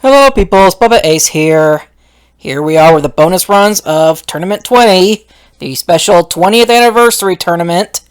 Hello peoples, Bubba Ace here. Here we are with the bonus runs of Tournament 20, the special 20th anniversary tournament,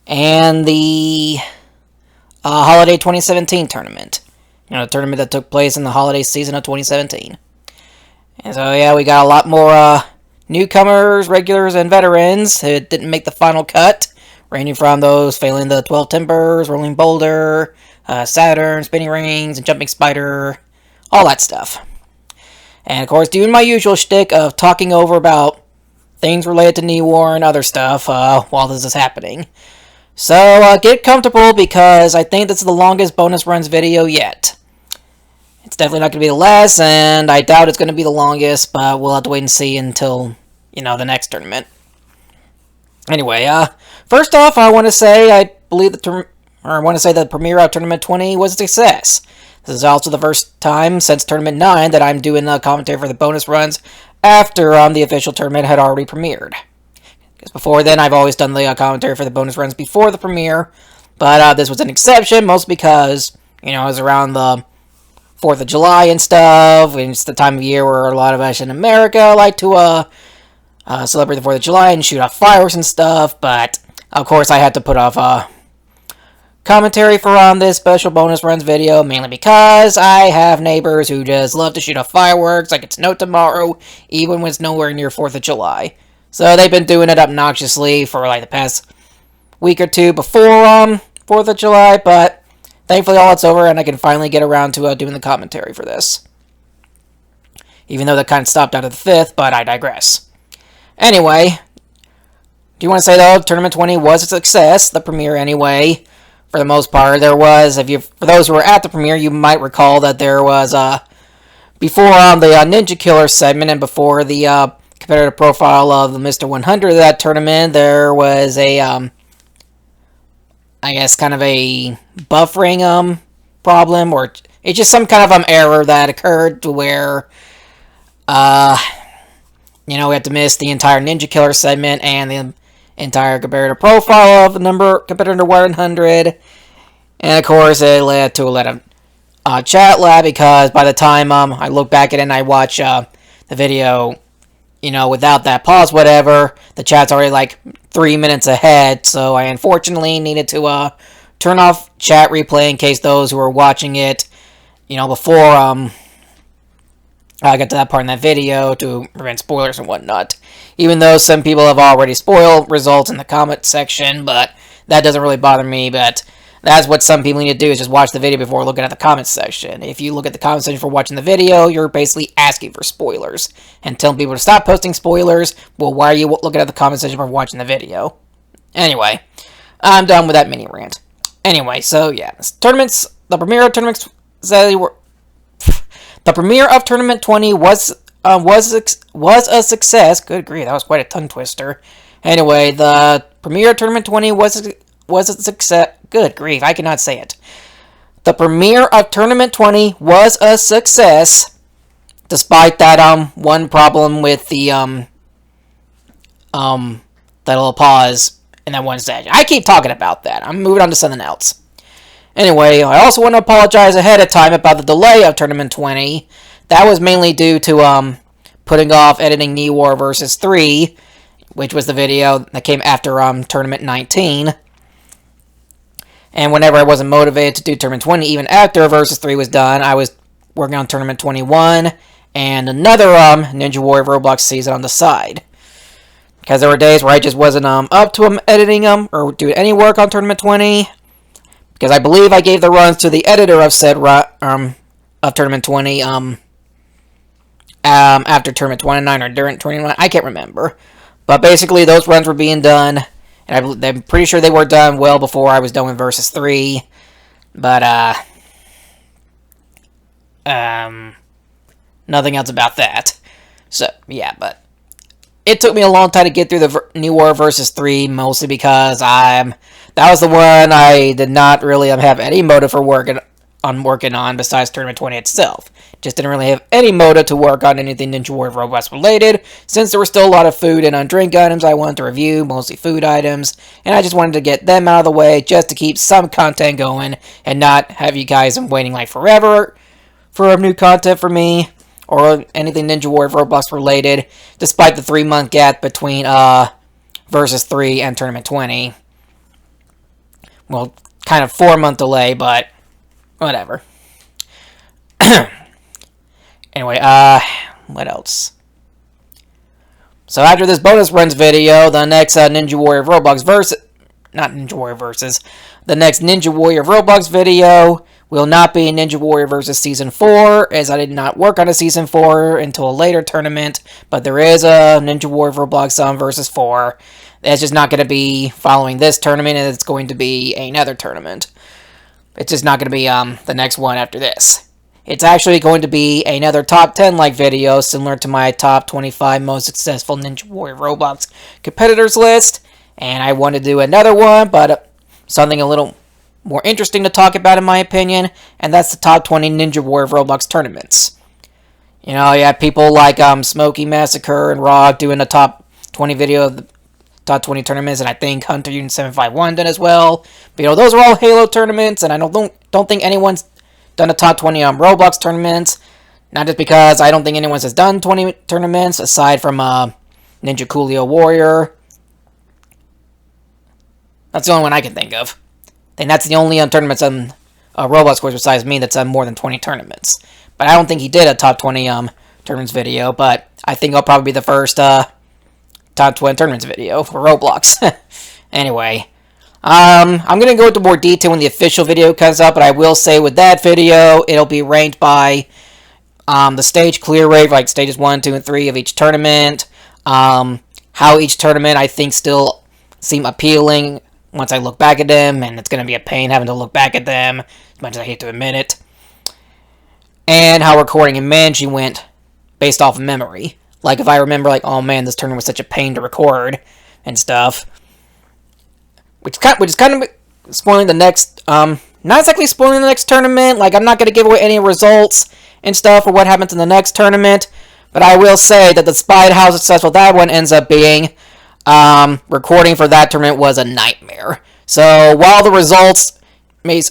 and the Holiday 2017 tournament. You know, the tournament that took place in the holiday season of 2017. And so yeah, we got a lot more newcomers, regulars, and veterans who didn't make the final cut, ranging from those failing the 12 Timbers, Rolling Boulder, Saturn, Spinning Rings, and Jumping Spider, all that stuff. And of course, doing my usual shtick of talking over about things related to Knee War and other stuff while this is happening. So get comfortable because I think this is the longest bonus runs video yet. It's definitely not going to be the last, and I doubt it's going to be the longest, but we'll have to wait and see until, the next tournament. Anyway, first off, I want to say that the premiere of Tournament 20 was a success. This is also the first time since Tournament 9 that I'm doing the commentary for the bonus runs after the official tournament had already premiered. Because before then, I've always done the commentary for the bonus runs before the premiere, but this was an exception, mostly because, it was around the 4th of July and stuff, and it's the time of year where a lot of us in America like to celebrate the 4th of July and shoot off fireworks and stuff, but of course I had to put off commentary for this special bonus runs video, mainly because I have neighbors who just love to shoot off fireworks like it's no tomorrow, even when it's nowhere near 4th of July. So they've been doing it obnoxiously for like the past week or two before 4th of July, but thankfully all it's over and I can finally get around to doing the commentary for this. Even though that kind of stopped out of the 5th, but I digress. Anyway, do you want to say though, Tournament 20 was a success, the premiere anyway. For the most part, there was, for those who were at the premiere, you might recall that there was, before the Ninja Killer segment and before the competitive profile of the Mr. 100 of that tournament, there was a, I guess, kind of a buffering problem, or it's just some kind of error that occurred to where, we had to miss the entire Ninja Killer segment and the entire comparative profile of the competitor 100, and of course it led to a lot of chat lag because by the time I look back at it and I watch the video, without that pause, whatever, the chat's already like 3 minutes ahead, so I unfortunately needed to turn off chat replay in case those who were watching it, before I got to that part in that video to prevent spoilers and whatnot. Even though some people have already spoiled results in the comment section, but that doesn't really bother me, but that's what some people need to do, is just watch the video before looking at the comment section. If you look at the comment section for watching the video, you're basically asking for spoilers. And telling people to stop posting spoilers, well, why are you looking at the comment section for watching the video? Anyway, I'm done with that mini rant. Anyway, so yeah, the premiere of Tournament 20 was a success. Good grief, that was quite a tongue twister. Anyway, the premiere of Tournament 20 was a success. Good grief, I cannot say it. The premiere of Tournament 20 was a success, despite that one problem with the that little pause in that one section. I keep talking about that. I'm moving on to something else. Anyway, I also want to apologize ahead of time about the delay of Tournament 20. That was mainly due to putting off editing Knee War vs. 3, which was the video that came after Tournament 19. And whenever I wasn't motivated to do Tournament 20, even after vs. 3 was done, I was working on Tournament 21 and another Ninja Warrior Roblox season on the side. Because there were days where I just wasn't up to editing or doing any work on Tournament 20. Because I believe I gave the runs to the editor of said of Tournament 20 after Tournament 29 or during 21. I can't remember. But basically, those runs were being done. And I'm pretty sure they were done well before I was done with Versus 3. But, nothing else about that. So, yeah, but it took me a long time to get through the Knee War Versus 3, mostly because that was the one I did not really have any motive for working on besides Tournament 20 itself. Just didn't really have any motive to work on anything Ninja Warrior Roblox related, since there were still a lot of food and drink items I wanted to review, mostly food items, and I just wanted to get them out of the way just to keep some content going and not have you guys waiting like forever for new content for me, or anything Ninja Warrior Roblox related, despite the 3-month gap between Versus 3 and Tournament 20. Well, kind of 4-month delay, but whatever. Anyway, what else? So after this bonus runs video, the next Ninja Warrior Roblox versus... Not Ninja Warrior versus. The next Ninja Warrior Roblox video will not be Ninja Warrior versus Season 4, as I did not work on a Season 4 until a later tournament, but there is a Ninja Warrior Roblox versus 4. It's just not going to be following this tournament, and it's going to be another tournament. It's just not going to be the next one after this. It's actually going to be another top 10-like video, similar to my top 25 most successful Ninja Warrior Roblox competitors list. And I want to do another one, but something a little more interesting to talk about, in my opinion. And that's the top 20 Ninja Warrior Roblox tournaments. You know, you have people like Smokey Massacre and Rog doing the top 20 video of the top 20 tournaments, and I think Hunter Union 751 did as well. But, you know, those are all Halo tournaments, and I don't think anyone's done a top 20 Roblox tournaments. Not just because I don't think anyone has done 20 tournaments, aside from Ninja Coolio Warrior. That's the only one I can think of. And that's the only tournaments on Roblox course besides me that's done more than 20 tournaments. But I don't think he did a top 20 tournaments video, but I think I'll probably be the first top 20 tournaments video for Roblox. Anyway, I'm going to go into more detail when the official video comes up, but I will say with that video, it'll be ranked by the stage clear rate, like stages 1, 2, and 3 of each tournament. How each tournament, I think, still seem appealing once I look back at them, and it's going to be a pain having to look back at them, as much as I hate to admit it. And how recording and managing went based off of memory. Like, if I remember, like, oh man, this tournament was such a pain to record and stuff. Which is kind of spoiling the next, not exactly spoiling the next tournament. Like, I'm not going to give away any results and stuff or what happens in the next tournament. But I will say that despite how successful that one ends up being, recording for that tournament was a nightmare. So, while the results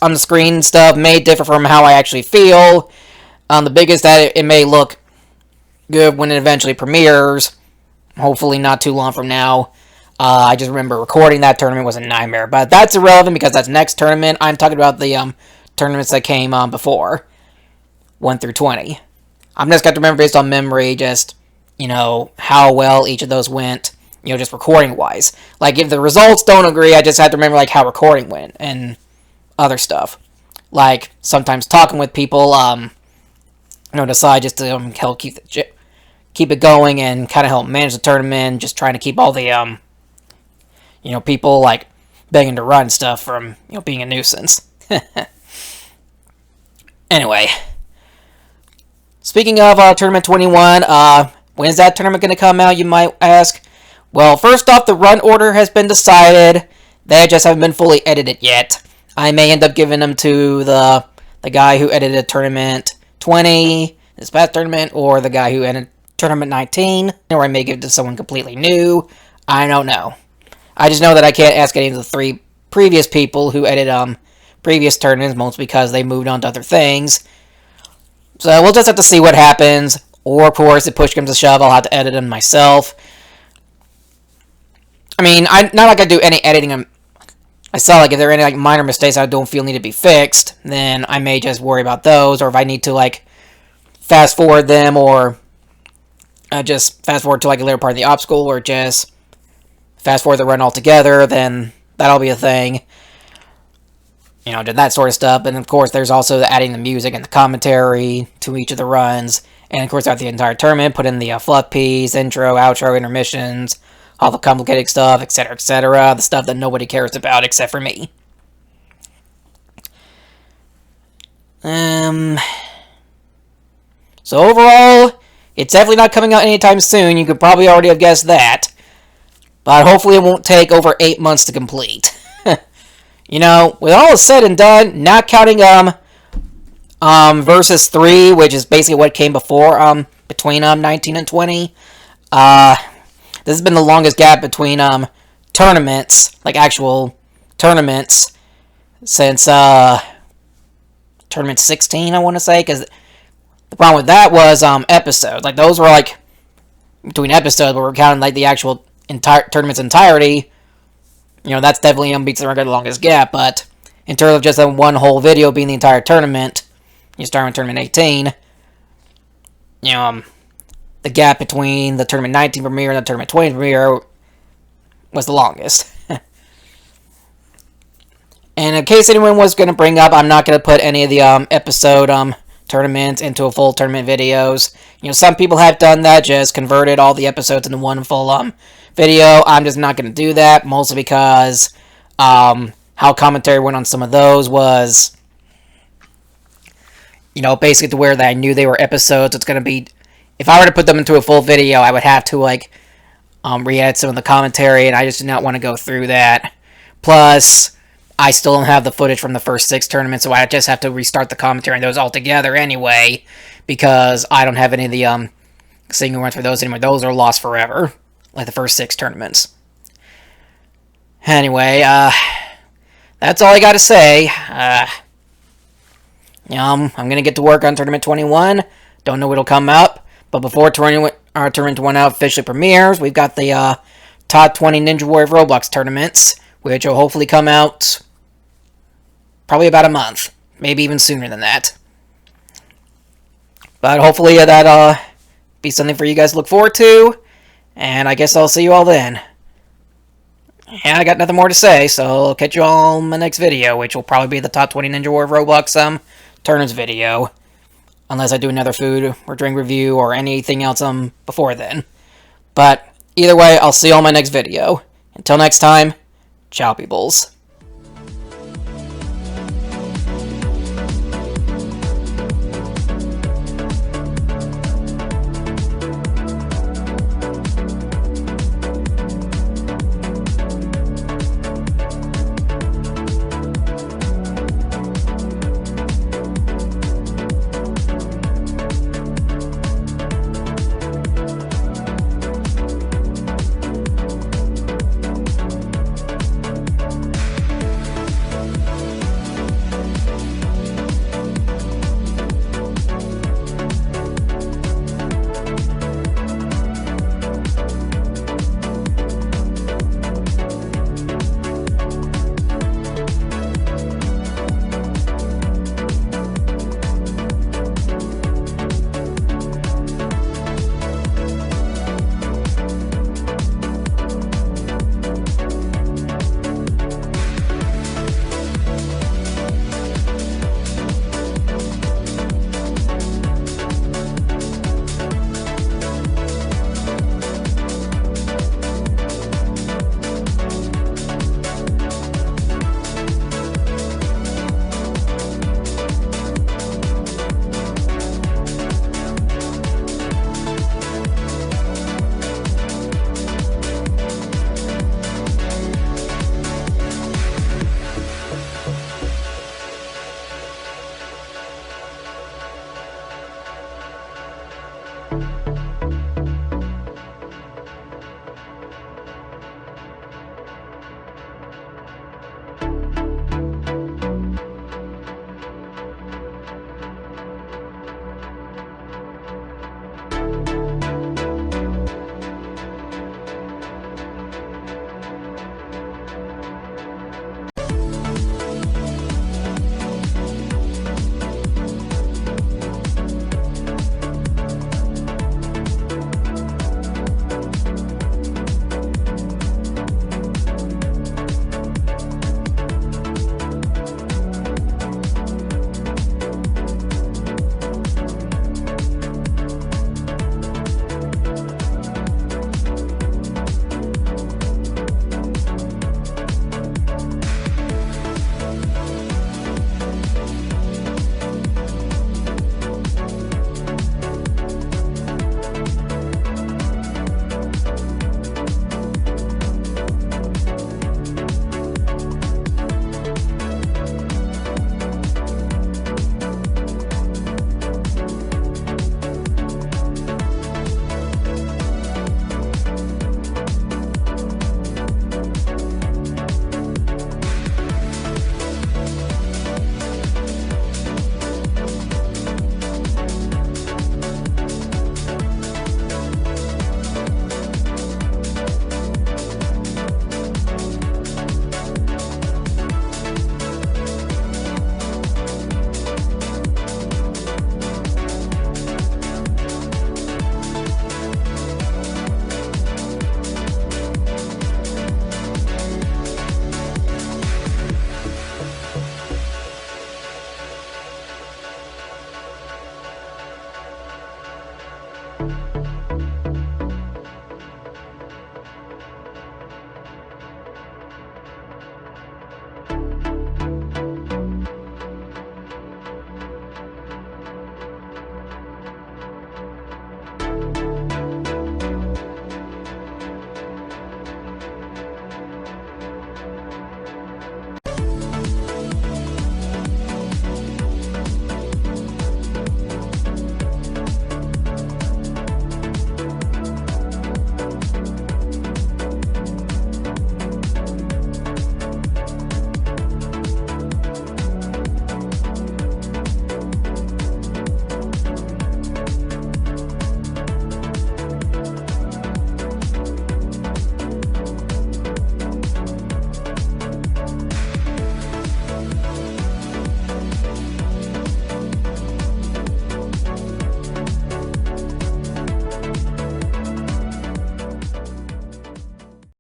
on the screen and stuff may differ from how I actually feel, the biggest that it may look good when it eventually premieres, hopefully not too long from now. I just remember recording that tournament was a nightmare, but that's irrelevant because that's next tournament. I'm talking about the tournaments that came before, 1 through 20. I'm just got to remember based on memory, just, you know, how well each of those went, you know, just recording-wise. Like, if the results don't agree, I just have to remember, like, how recording went and other stuff. Like, sometimes talking with people, you know, decide just to help keep it going and kind of help manage the tournament, just trying to keep all the, you know, people, like, begging to run stuff from, you know, being a nuisance. Anyway. Speaking of Tournament 21, when's that tournament going to come out, you might ask? Well, first off, the run order has been decided. They just haven't been fully edited yet. I may end up giving them to the guy who edited Tournament 20, this past tournament, or the guy who edited Tournament 19, or I may give it to someone completely new. I don't know. I just know that I can't ask any of the 3 previous people who edited previous tournaments, mostly because they moved on to other things. So we'll just have to see what happens. Or, of course, if push comes to shove, I'll have to edit them myself. I mean, not like I do any editing. I saw, like, if there are any, like, minor mistakes I don't feel need to be fixed, then I may just worry about those. Or if I need to, like, fast forward them, or just fast forward to, like, a later part of the obstacle, or just fast forward the run altogether, then that'll be a thing. You know, that sort of stuff. And, of course, there's also adding the music and the commentary to each of the runs. And, of course, throughout the entire tournament, put in the fluff piece, intro, outro, intermissions, all the complicated stuff, etc., etc. The stuff that nobody cares about except for me. So, overall, it's definitely not coming out anytime soon. You could probably already have guessed that. But hopefully it won't take over 8 months to complete. You know, with all is said and done, not counting Versus 3, which is basically what came before between 19 and 20. This has been the longest gap between tournaments, like actual tournaments, since Tournament 16, I want to say, because The problem with that was episodes. Like those were like between episodes, but we're counting like the actual entire tournament's entirety. That's definitely beats the record the longest gap. But in terms of just that one whole video being the entire tournament, you start with tournament 18. The gap between the tournament 19 premiere and the tournament 20 premiere was the longest. And in case anyone was going to bring up, I'm not going to put any of the episode tournaments into a full tournament videos. Some people have done that, just converted all the episodes into one full video. I'm just not going to do that, mostly because how commentary went on some of those was, basically to where that I knew they were episodes. It's going to be, if I were to put them into a full video, I would have to re-edit some of the commentary, and I just did not want to go through that. Plus, I still don't have the footage from the first 6 tournaments, so I just have to restart the commentary on those altogether anyway, because I don't have any of the single runs for those anymore. Those are lost forever, like the first 6 tournaments. Anyway, that's all I got to say. I'm going to get to work on Tournament 21. Don't know what'll come up. But before Tournament 21 officially premieres, we've got the Top 20 Ninja Warrior Roblox tournaments, which will hopefully come out probably about a month. Maybe even sooner than that. But hopefully that'll be something for you guys to look forward to. And I guess I'll see you all then. And I got nothing more to say, so I'll catch you all in my next video, which will probably be the Top 20 Ninja Warrior Roblox tournaments video. Unless I do another food or drink review or anything else before then. But either way, I'll see you all in my next video. Until next time, ciao peoples.